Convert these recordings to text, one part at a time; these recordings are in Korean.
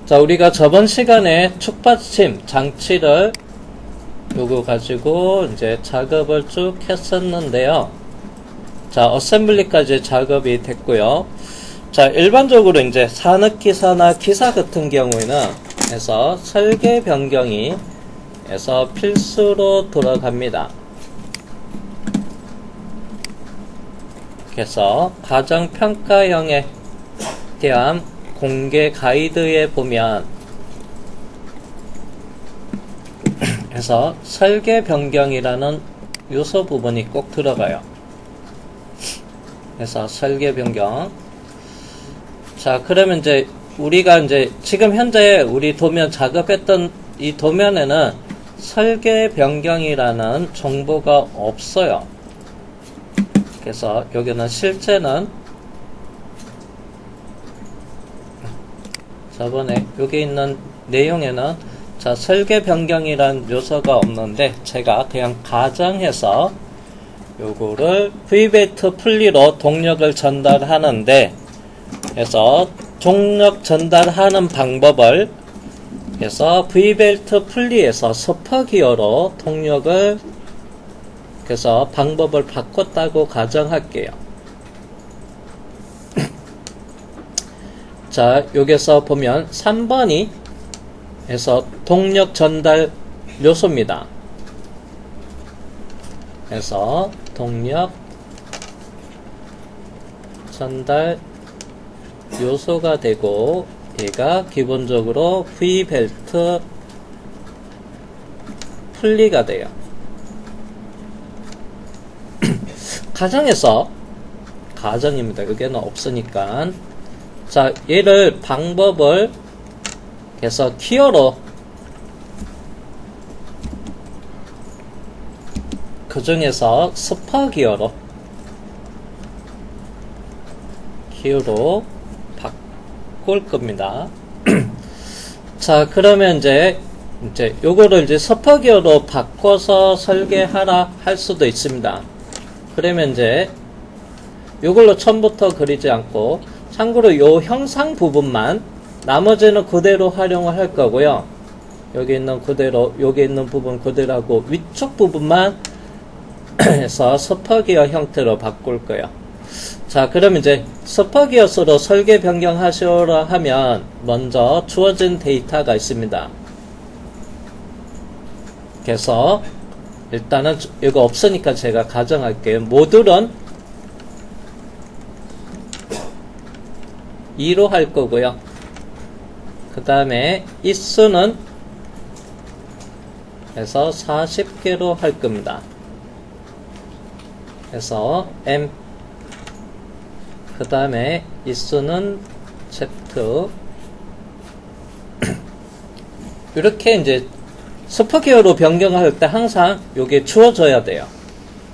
자, 우리가 저번 시간에 축받침 장치를 요거 가지고 이제 작업을 쭉 했었는데요. 자, 어셈블리까지 작업이 됐고요. 자, 일반적으로 이제 산업기사나 기사 같은 경우에는 해서 설계 변경이 해서 필수로 들어갑니다. 그래서 과정평가형에 대한 공개 가이드에 보면 그래서 설계 변경이라는 요소 부분이 꼭 들어가요. 그래서 설계 변경. 자, 그러면 이제 우리가 이제 지금 현재 우리 도면 작업했던 이 도면에는 설계 변경이라는 정보가 없어요. 그래서 여기는 실제는 저번에 여기 있는 내용에는 자, 설계 변경이란 요소가 없는데 제가 그냥 가정해서 요거를 V벨트 분리로 동력을 전달하는데 그래서 동력 전달하는 방법을 그래서 V벨트 분리에서 스퍼기어로 동력을 그래서 방법을 바꿨다고 가정할게요. 자, 여기서 보면 3번이 해서 동력 전달 요소입니다. 그래서 동력 전달 요소가 되고 얘가 기본적으로 V벨트 분리가 돼요. 가정입니다. 여기는 없으니까 자, 얘를 방법을 해서 기어로 그 중에서 스퍼기어로 바꿀 겁니다. 자, 그러면 이제 요거를 이제 스퍼기어로 바꿔서 설계하라 할 수도 있습니다. 그러면 이제 요걸로 처음부터 그리지 않고 참고로 요 형상 부분만 나머지는 그대로 활용을 할 거고요. 여기 있는 그대로 여기 있는 부분 그대로 하고 위쪽 부분만 해서 스퍼기어 형태로 바꿀 거예요. 자, 그러면 이제 스퍼기어스로 설계 변경하시오라 하면 먼저 주어진 데이터가 있습니다. 그래서 일단은 이거 없으니까 제가 가정할게요. 모듈은 2로 할 거고요. 그 다음에 입수는 해서 40개로 할 겁니다. 그래서 M 그 다음에 입수는 Z 이렇게 이제 스퍼기어로 변경할 때 항상 요게 주어져야 돼요.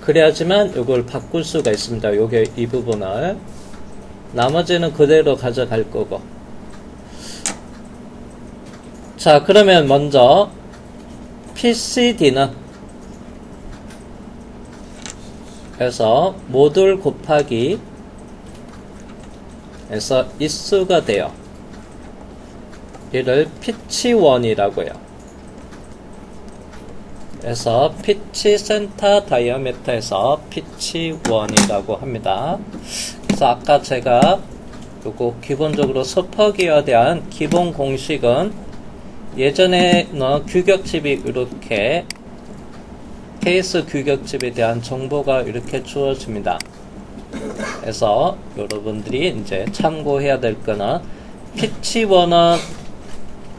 그래야지만 요걸 바꿀 수가 있습니다. 요게 이 부분을 나머지는 그대로 가져갈 거고. 자, 그러면 먼저 PCD는 그래서 모듈 곱하기 해서 입수가 돼요. 얘를 피치1이라고 해요. 그래서 피치 센터 다이아미터에서 피치1이라고 합니다. 그래서 아까 제가 요거 기본적으로 스퍼기어에 대한 기본 공식은 예전에는 규격집이 이렇게 케이스 규격집에 대한 정보가 이렇게 주어집니다. 그래서 여러분들이 이제 참고해야 될 거는 피치1은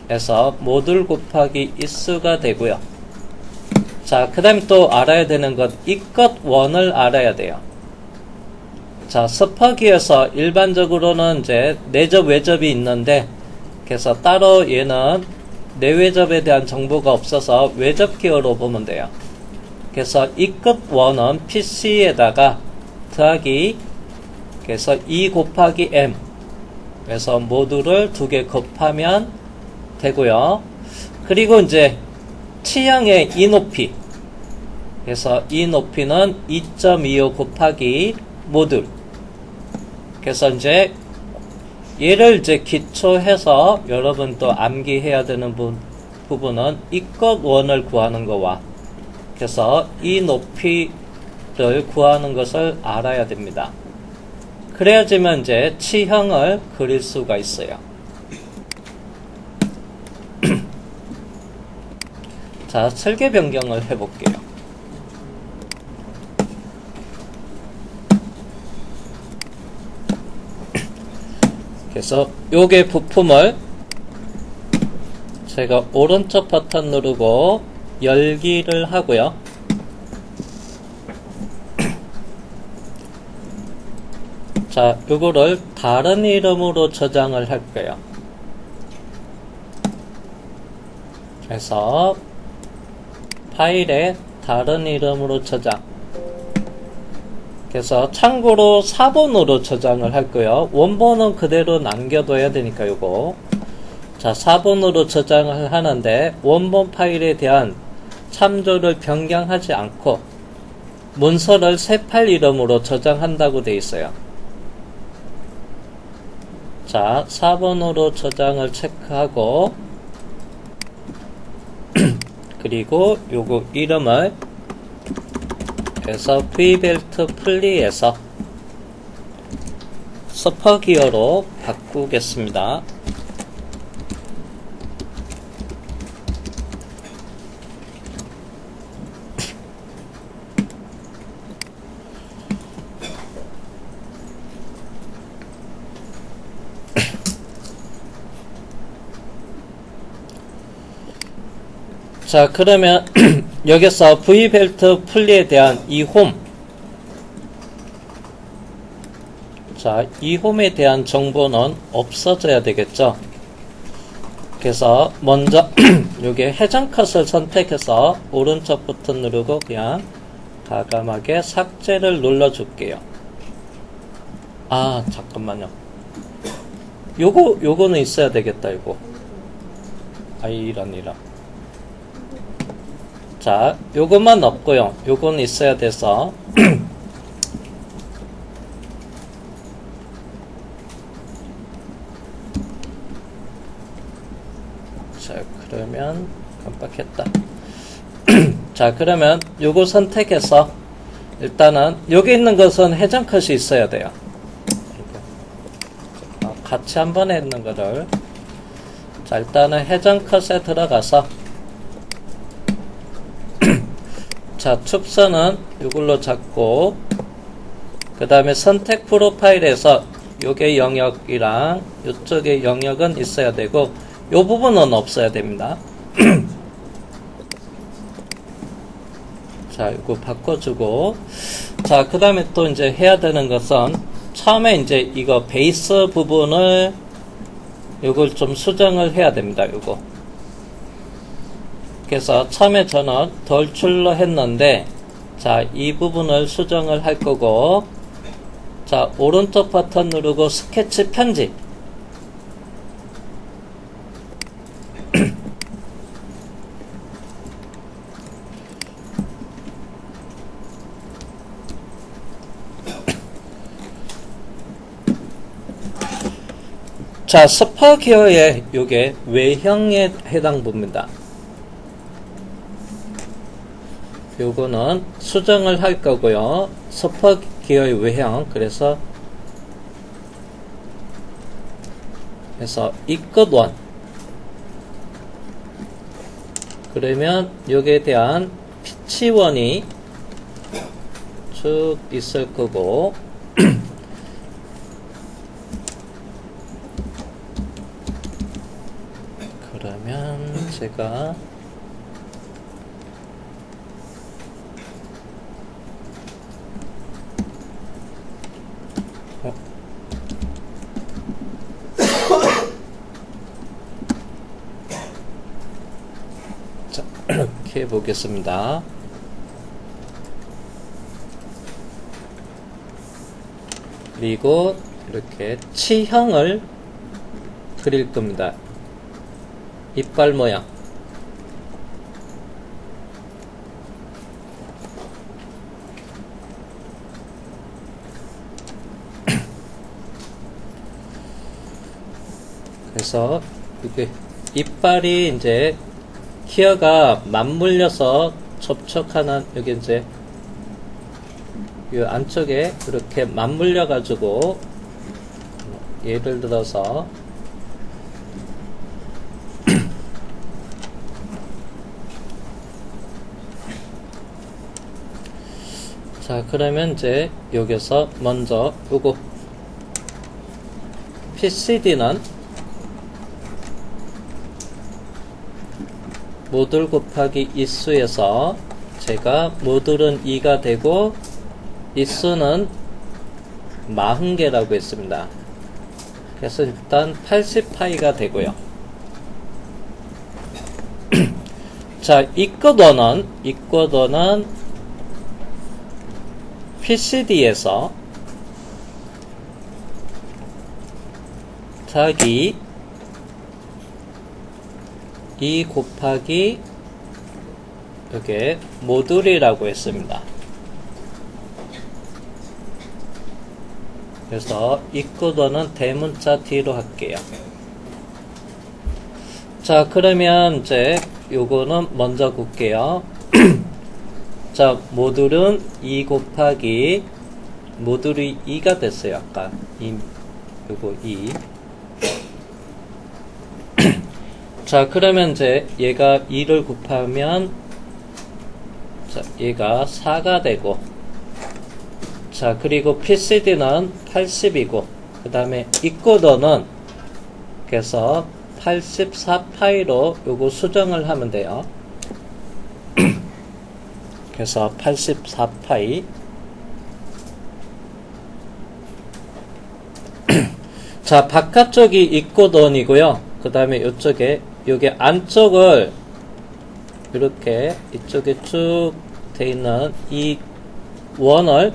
에서 모듈 곱하기 입수가 되고요. 자, 그 다음에 또 알아야 되는 것 이것 1을 알아야 돼요. 자, 스퍼기어에서 일반적으로는 이제 내접 외접이 있는데 그래서 따로 얘는 내외접에 대한 정보가 없어서 외접 기어로 보면 돼요. 그래서 이것 1은 PC에다가 더하기 그래서 2 곱하기 M 그래서 모듈을 2개 곱하면 되고요. 그리고 이제 T형의 이 높이 그래서 이 높이는 2.25 곱하기 모듈 그래서 이제 얘를 이제 기초해서 여러분 또 암기해야 되는 부분은 이것 원을 구하는 거와, 그래서 이 높이를 구하는 것을 알아야 됩니다. 그래야지만 이제 치형을 그릴 수가 있어요. 자, 설계 변경을 해볼게요. 그래서 요게 부품을 제가 오른쪽 버튼 누르고 열기를 하고요. 자, 요거를 다른 이름으로 저장을 할 거예요. 그래서 파일에 다른 이름으로 저장. 그래서 참고로 4번으로 저장을 할 거예요. 원본은 그대로 남겨둬야 되니까 요거. 자, 4번으로 저장을 하는데 원본 파일에 대한 참조를 변경하지 않고 문서를 새 파일 이름으로 저장한다고 되어 있어요. 자, 4번으로 저장을 체크하고 그리고 요거 이름을 해서 V벨트 플리에서 서퍼기어로 바꾸겠습니다. 자, 그러면 여기서 V벨트 플리에 대한 이 홈, 자, 이 홈에 대한 정보는 없어져야 되겠죠. 그래서 먼저 여기 회전 컷을 선택해서 오른쪽 버튼 누르고 그냥 과감하게 삭제를 눌러줄게요. 아, 잠깐만요. 요거는 있어야 되겠다, 이거. 아, 이런. 자, 요것만 없고요. 요건 있어야 돼서 자, 그러면 깜빡했다. 자, 그러면 요거 선택해서 일단은 여기 있는 것은 회전 컷이 있어야 돼요. 같이 한번 했는 거를, 자, 일단은 회전 컷에 들어가서 자, 축선은 이걸로 잡고 그 다음에 선택 프로파일에서 요게 영역이랑 요쪽에 영역은 있어야 되고 요 부분은 없어야 됩니다. 자, 이거 바꿔주고, 자, 그 다음에 또 이제 해야 되는 것은 처음에 이제 이거 베이스 부분을 요걸 좀 수정을 해야 됩니다. 요거. 그래서 처음에 저는 돌출로 했는데, 자, 이 부분을 수정을 할 거고, 자, 오른쪽 버튼 누르고 스케치 편집. 자, 스파 기어의 요게 외형에 해당됩니다. 요거는 수정을 할 거고요. 스파 기어의 외형, 그래서 이끝원, 그러면 여기에 대한 피치원이 쭉 있을 거고, 그러면 제가 자, 이렇게 해보겠습니다. 그리고 이렇게 치형을 그릴 겁니다. 이빨 모양. 그래서 이게 이빨이 이제 키어가 맞물려서 접촉하는 여기 이제 이 안쪽에 이렇게 맞물려 가지고 예를 들어서 자, 그러면 이제 여기서 먼저 요거 PCD는 모듈 곱하기 이수에서 제가 모듈은 2가 되고 이수는 40개라고 했습니다. 그래서 일단 80파이가 되고요. 자, 이쿼더는 PCD에서 자기 2 곱하기 여기 모듈이라고 했습니다. 그래서 이쿼더는 대문자 뒤로 할게요. 자, 그러면 이제 요거는 먼저 굽게요. 자, 모듈은 2 곱하기 모듈이 2가 됐어요. 아까 요거 2. 자, 그러면 이제 얘가 2를 곱하면 자, 얘가 4가 되고, 자, 그리고 PCD는 80이고, 그 다음에 이쿼더는 그래서 84파이로 요거 수정을 하면 돼요. 그래서 84파이. 자, 바깥쪽이 이쿼더이고요. 그 다음에 이쪽에 여기 안쪽을 이렇게 이쪽에 쭉 돼 있는 이 원을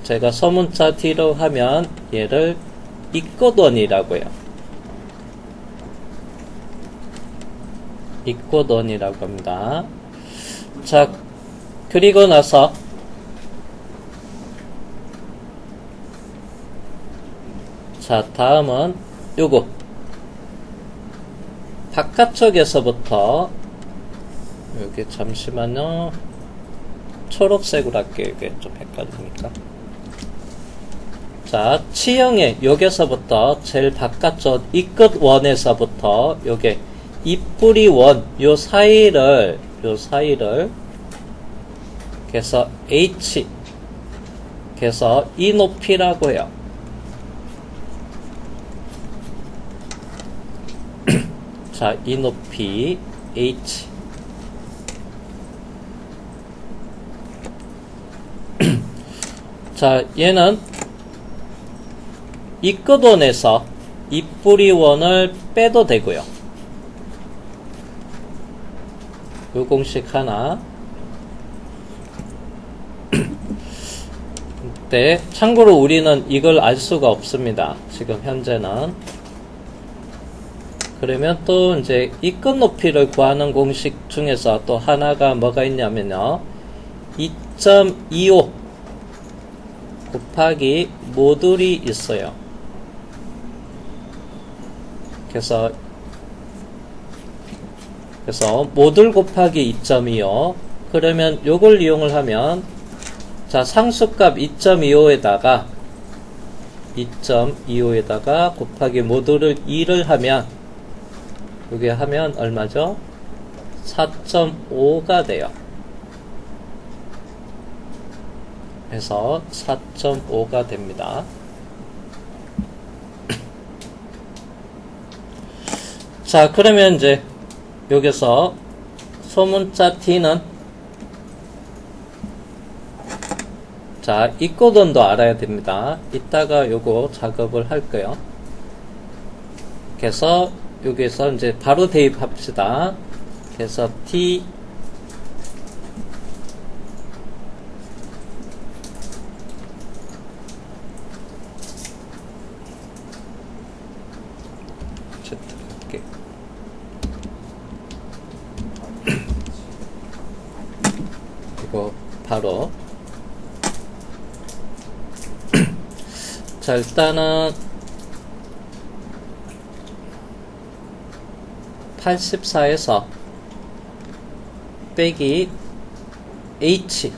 제가 소문자 뒤로 하면 얘를 이쿼더이라고 해요. 이쿼더이라고 합니다. 자, 그리고 나서 자, 다음은 요거 바깥쪽에서부터 여기 잠시만요. 초록색으로 할게요. 이게 좀 헷갈리니까. 자, 치형의 여기서부터 제일 바깥쪽 이 끝 원에서부터 요게 입뿌리 원 요 사이를 그래서 H 그래서 이 높이라고 해요. 자, 이 높이 H. 자, 얘는 이 끝원에서 입뿌리 원을 빼도 되고요. 요 공식 하나. 네, 참고로 우리는 이걸 알 수가 없습니다. 지금 현재는. 그러면 또 이제 이 끝 높이를 구하는 공식 중에서 또 하나가 뭐가 있냐면요. 2.25 곱하기 모듈이 있어요. 그래서 모듈 곱하기 2.25 그러면 요걸 이용을 하면 자, 상수값 2.25에다가 곱하기 모듈을 2를 하면 여기 하면 얼마죠? 4.5가 돼요. 그래서 4.5가 됩니다. 자, 그러면 이제 여기서 소문자 T는 자, 이쿼더도 알아야 됩니다. 이따가 요거 작업을 할 거예요. 그래서 여기서 이제 바로 대입합시다. 그래서 T 이거 바로 자, 일단은 84에서 빼기 H.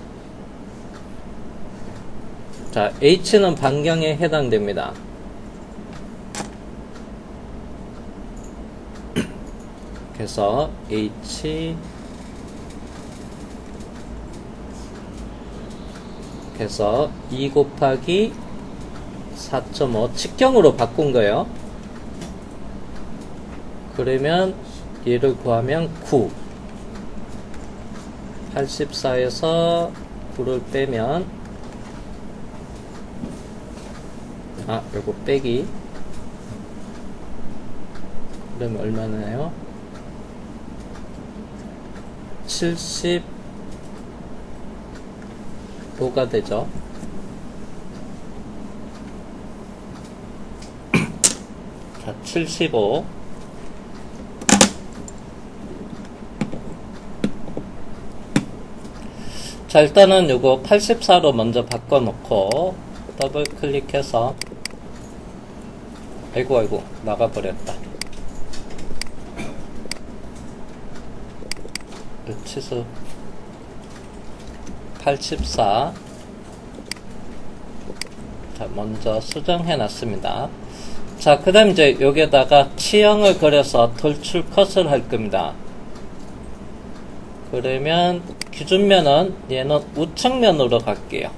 자, H는 반경에 해당됩니다. 그래서 H 그래서 2 곱하기 4.5 직경으로 바꾼 거예요. 그러면 얘를 구하면 9. 84에서 9를 빼면 요거 빼기. 그러면 얼마나요? 75가 되죠. 자, 75. 자, 일단은 요거 84로 먼저 바꿔놓고 더블 클릭해서 아이고 나가버렸다. 치수 84. 자, 먼저 수정해 놨습니다. 자, 그 다음 이제 여기에다가 치형을 그려서 돌출 컷을 할 겁니다. 그러면 기준면은 얘는 우측면으로 갈게요.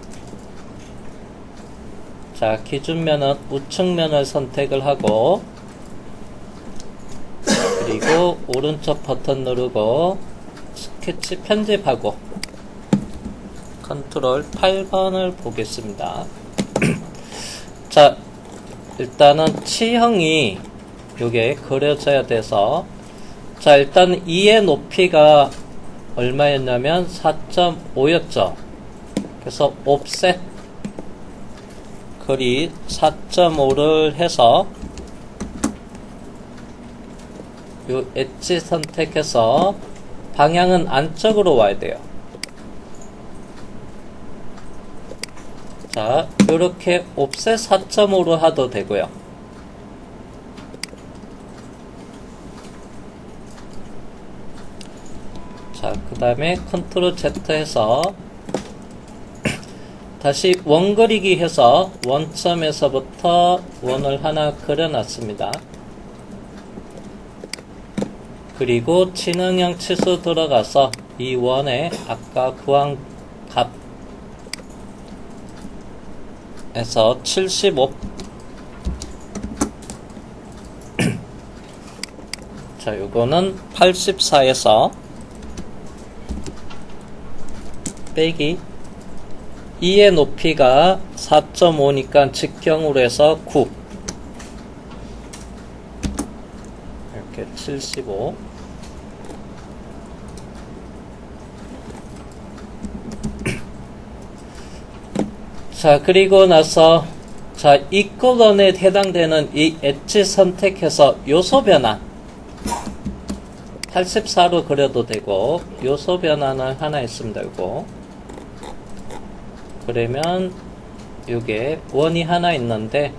자, 기준면은 우측면을 선택을 하고, 그리고 오른쪽 버튼 누르고 스케치 편집하고 컨트롤 8번을 보겠습니다. 자, 일단은 치형이 요게 그려져야 돼서, 자, 일단 2의 높이가 얼마였냐면 4.5였죠. 그래서 옵셋 거리 4.5를 해서 요 엣지 선택해서 방향은 안쪽으로 와야 돼요. 자, 요렇게 옵셋 4.5로 하도 되고요. 자, 그 다음에 컨트롤 Z 해서 다시 원 그리기 해서 원점에서부터 원을 하나 그려놨습니다. 그리고 진행형 치수 들어가서 이 원에 아까 구한 값에서 75. 자, 요거는 84에서 빼기 2의 높이가 4.5니까 직경으로 해서 9. 이렇게 75. 자, 그리고 나서 자, 이 colon에 해당되는 이 엣지 선택해서 요소 변환 84로 그려도 되고, 요소 변환을 하나 있습니다. 요거 그러면 요게 원이 하나 있는데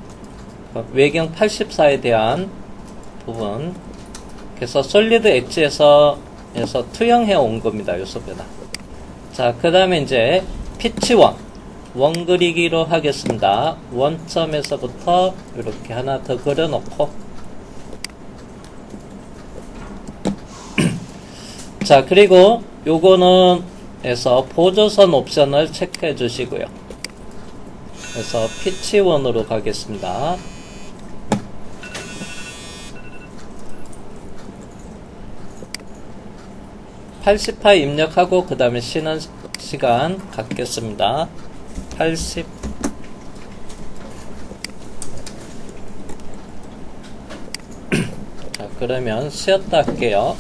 외경 84에 대한 부분, 그래서 솔리드 엣지에서 투영해 온 겁니다. 요소 변환. 자, 그 다음에 이제 피치원 원 그리기로 하겠습니다. 원점에서부터 이렇게 하나 더 그려놓고, 자, 그리고 요거는 에서 보조선 옵션을 체크해 주시고요. 그래서 피치원으로 가겠습니다. (80파) 입력하고 그 다음에 쉬는 시간 갖겠습니다. 80. 자, 그러면 쉬었다 할게요.